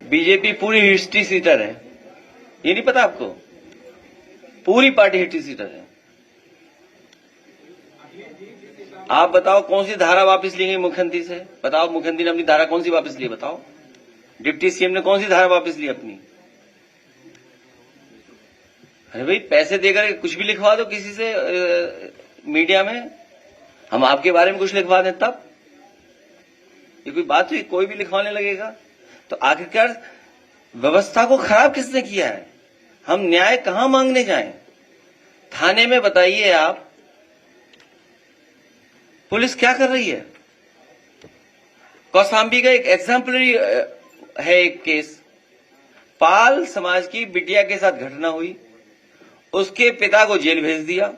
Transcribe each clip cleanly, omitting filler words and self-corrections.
BJP पूरी history sheeter है, ये नहीं पता आपको? पूरी पार्टी हिस्ट्री सीटर है। आप बताओ कौन सी धारा वापस ली गई मुख्यमंत्री से? बताओ, मुख्यमंत्री ने अपनी धारा कौन सी वापस ली? बताओ, डिप्टी सीएम ने कौन सी धारा वापस ली अपनी? अरे भाई, पैसे देकर कुछ भी लिखवा दो किसी से मीडिया में, हम आपके बारे में कुछ लिखवा दें तब ये कोई बात हुई? कोई भी लिखवाने लगेगा तो आखिरकार व्यवस्था को खराब किसने किया है? हम न्याय कहां मांगने जाएं? थाने में बताइए आप, पुलिस क्या कर रही है? कौशाम्बी का एक एग्जाम्पलरी है एक केस, पाल समाज की बिटिया के साथ घटना हुई, उसके पिता को जेल भेज दिया,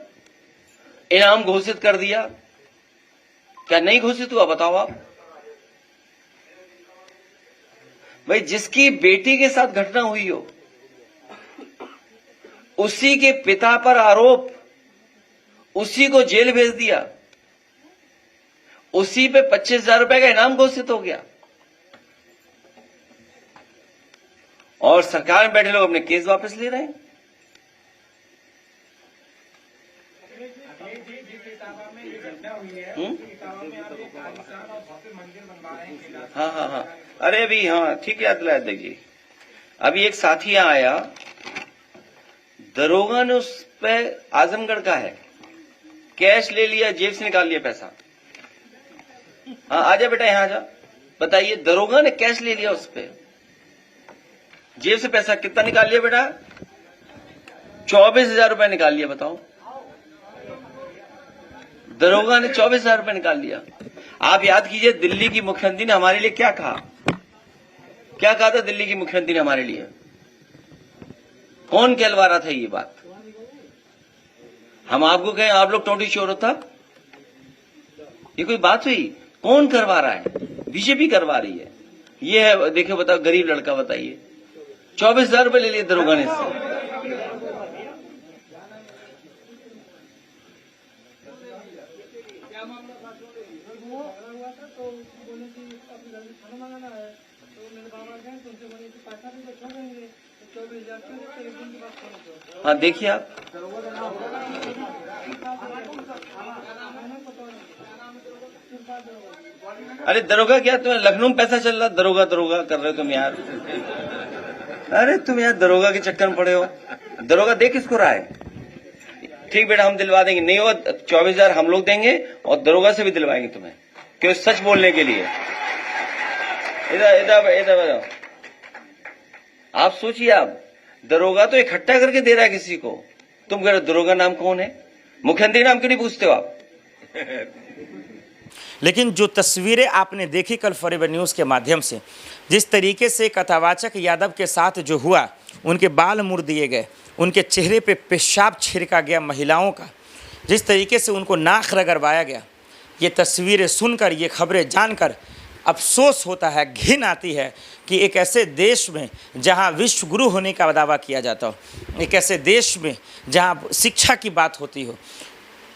इनाम घोषित कर दिया। क्या नहीं घोषित हुआ? बताओ आप भाई, जिसकी बेटी के साथ घटना हुई हो उसी के पिता पर आरोप, उसी को जेल भेज दिया, उसी पे 25,000 रुपए का इनाम घोषित हो गया, और सरकार में बैठे लोग अपने केस वापस ले रहे हैं। हाँ, अरे अभी, हाँ ठीक याद दिलाया। देखिए, अभी एक साथी यहां आया, दरोगा ने उस पे, आजमगढ़ का है, कैश ले लिया, जेब से निकाल लिया पैसा। हाँ, आजा बेटा यहां आजा। बताइए, दरोगा ने कैश ले लिया उस पे, जेब से पैसा कितना निकाल लिया बेटा? 24,000 रुपए निकाल लिया। बताओ, दरोगा ने 24,000 रुपए निकाल लिया। आप याद कीजिए, दिल्ली की मुख्यमंत्री ने हमारे लिए क्या कहा? क्या कहा था दिल्ली की मुख्यमंत्री ने हमारे लिए? कौन कहलवा रहा था ये बात? हम आपको कहें आप लोग टोटी चोर हो, तब ये कोई बात हुई? कौन करवा रहा है? बीजेपी करवा रही है। ये है, देखो बताओ, गरीब लड़का, बताइए 24,000 रुपए ले लिए दरोगा ने इससे। हाँ देखिए आप, अरे दरोगा क्या, तुम्हें लखनऊ में पैसा चल रहा, दरोगा दरोगा कर रहे हो तुम यार। अरे तुम यार दरोगा के चक्कर में पड़े हो। दरोगा दे किसको रहा है? ठीक बेटा, हम दिलवा देंगे, नहीं हो 24,000 हम लोग देंगे और दरोगा से भी दिलवाएंगे तुम्हें, क्यों? सच बोलने के लिए। इधर आप सोचिए, आप दरोगा तो इकट्ठा करके दे रहा है किसी को, तुम कह रहे दरोगा नाम कौन है? मुख्यमंत्री नाम क्यों नहीं पूछते हो आप? लेकिन जो तस्वीरें आपने देखी कल फॉरएवर न्यूज़ के माध्यम से, जिस तरीके से कथावाचक यादव के साथ जो हुआ, उनके बाल मुड़ दिए गए, उनके चेहरे पे पेशाब छिड़का गया महिलाओं का, जिस तरीके से उनको नाक रगड़वाया गया, ये तस्वीरें सुनकर, ये खबरें जानकर अफसोस होता है, घिन आती है कि एक ऐसे देश में जहां विश्व गुरु होने का दावा किया जाता हो, एक ऐसे देश में जहां शिक्षा की बात होती हो,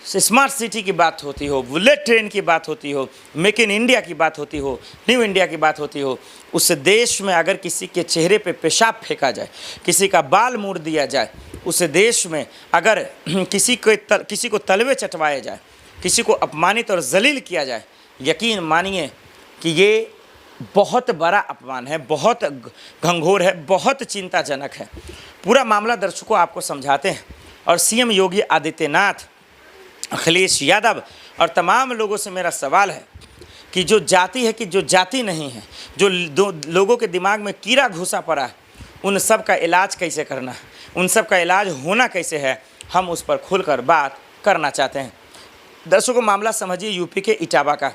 स्मार्ट सिटी की बात होती हो, बुलेट ट्रेन की बात होती हो, मेक इन इंडिया की बात होती हो, न्यू इंडिया की बात होती हो, उस देश में अगर किसी के चेहरे पे पेशाब फेंका जाए, किसी का बाल मोड़ दिया जाए, उस देश में अगर किसी को तलवे चटवाए जाए, किसी को अपमानित और जलील किया जाए, यकीन मानिए कि ये बहुत बड़ा अपमान है, बहुत घंघोर है, बहुत चिंताजनक है। पूरा मामला दर्शकों आपको समझाते हैं, और सीएम योगी आदित्यनाथ, अखिलेश यादव और तमाम लोगों से मेरा सवाल है कि जो जाति है कि जो जाति नहीं है, जो लोगों के दिमाग में कीड़ा घुसा पड़ा है, उन सब का इलाज कैसे करना है, उन सब का इलाज होना कैसे है, हम उस पर खुलकर बात करना चाहते हैं। दर्शकों, मामला समझिए यूपी के इटावा का।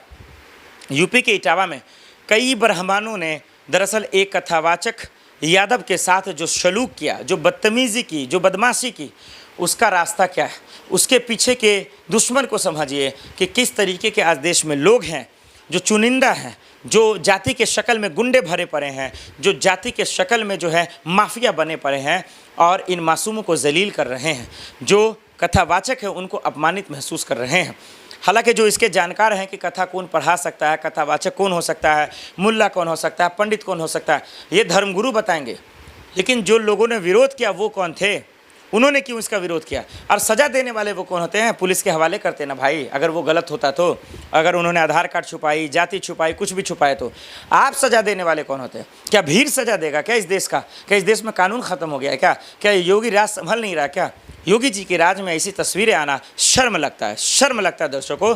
यूपी के इटावा में कई ब्राह्मणों ने दरअसल एक कथावाचक यादव के साथ जो सलूक किया, जो बदतमीज़ी की, जो बदमाशी की, उसका रास्ता क्या है, उसके पीछे के दुश्मन को समझिए कि किस तरीके के आज देश में लोग हैं जो चुनिंदा हैं, जो जाति के शक्ल में गुंडे भरे पड़े हैं, जो जाति के शक्ल में जो है माफिया बने पड़े हैं और इन मासूमों को जलील कर रहे हैं, जो कथावाचक है उनको अपमानित महसूस कर रहे हैं। हालांकि जो इसके जानकार हैं कि कथा कौन पढ़ा सकता है, कथावाचक कौन हो सकता है, मुल्ला कौन हो सकता है, पंडित कौन हो सकता है, ये धर्मगुरु बताएंगे। लेकिन जो लोगों ने विरोध किया वो कौन थे, उन्होंने क्यों इसका विरोध किया, और सज़ा देने वाले वो कौन होते हैं, पुलिस के हवाले करते हैं ना भाई। अगर वो गलत होता तो, अगर उन्होंने आधार कार्ड छुपाई, जाति छुपाई, कुछ भी छुपाए, तो आप सज़ा देने वाले कौन होते हैं? क्या भीड़ सज़ा देगा क्या इस देश का? क्या इस देश में कानून ख़त्म हो गया है क्या? क्या योगी राज संभल नहीं रहा क्या? योगी जी के राज में ऐसी तस्वीरें आना शर्म लगता है, शर्म लगता है दर्शकों।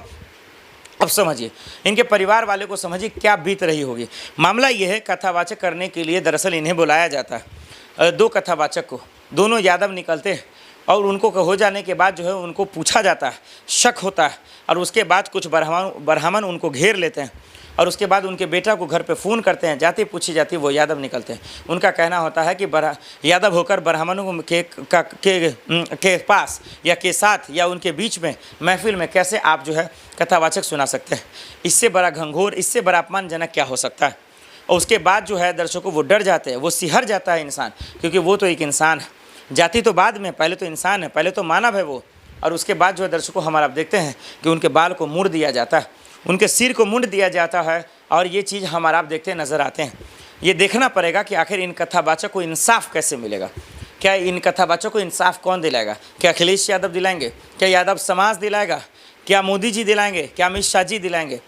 अब समझिए, इनके परिवार वाले को समझिए क्या बीत रही होगी। मामला ये है, कथावाचक करने के लिए दरअसल इन्हें बुलाया जाता है, दो कथावाचक को, दोनों यादव निकलते हैं और उनको हो जाने के बाद जो है उनको पूछा जाता है, शक होता है, और उसके बाद कुछ ब्राह्मण उनको घेर लेते हैं और उसके बाद उनके बेटा को घर पे फ़ोन करते हैं, जाति पूछी जाती है, वो यादव निकलते हैं। उनका कहना होता है कि यादव होकर ब्राह्मणों के पास या के साथ या उनके बीच में महफिल में कैसे आप जो है कथावाचक सुना सकते हैं? इससे बड़ा घंघोर, इससे बड़ा अपमानजनक क्या हो सकता है? और उसके बाद जो है दर्शकों वो डर जाते हैं, वो सिहर जाता है इंसान, क्योंकि वो तो एक इंसान है, जाति तो बाद में, पहले तो इंसान है, पहले तो मानव है वो। और उसके बाद जो है दर्शकों हमारा आप देखते हैं कि उनके बाल को मुड़ दिया जाता है, उनके सिर को मुंड दिया जाता है, और ये चीज़ हमारा आप देखते नज़र आते हैं। ये देखना पड़ेगा कि आखिर इन कथावाचक को इंसाफ कैसे मिलेगा। क्या इन कथावाचक को इंसाफ कौन दिलाएगा? क्या अखिलेश यादव दिलाएंगे? क्या यादव समाज दिलाएगा? क्या मोदी जी दिलाएंगे? क्या अमित शाह जी दिलाएंगे?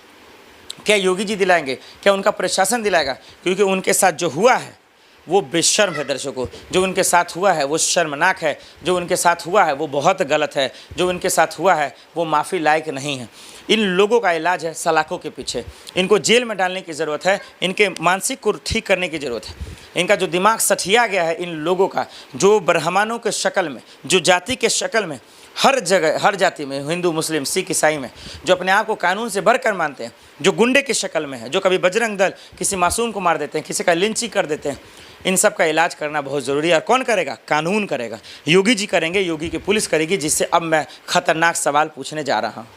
क्या योगी जी दिलाएंगे? क्या उनका प्रशासन दिलाएगा? क्योंकि उनके साथ जो हुआ है वो बेशर्म है दर्शकों, जो उनके साथ हुआ है वो शर्मनाक है, जो उनके साथ हुआ है वो बहुत गलत है, जो उनके साथ हुआ है वो माफ़ी लायक नहीं है। इन लोगों का इलाज है सलाखों के पीछे, इनको जेल में डालने की ज़रूरत है, इनके मानसिक को ठीक करने की ज़रूरत है। इनका जो दिमाग सठिया गया है इन लोगों का, जो ब्राह्मणों के शक्ल में, जो जाति के शक्ल में, हर जगह, हर जाति में, हिंदू, मुस्लिम, सिख, ईसाई में, जो अपने आप को कानून से बढ़कर मानते हैं, जो गुंडे की शक्ल में है, जो कभी बजरंग दल किसी मासूम को मार देते हैं, किसी का लिंचिंग कर देते हैं, इन सब का इलाज करना बहुत ज़रूरी है। और कौन करेगा? कानून करेगा, योगी जी करेंगे, योगी की पुलिस करेगी, जिससे अब मैं खतरनाक सवाल पूछने जा रहा हूँ।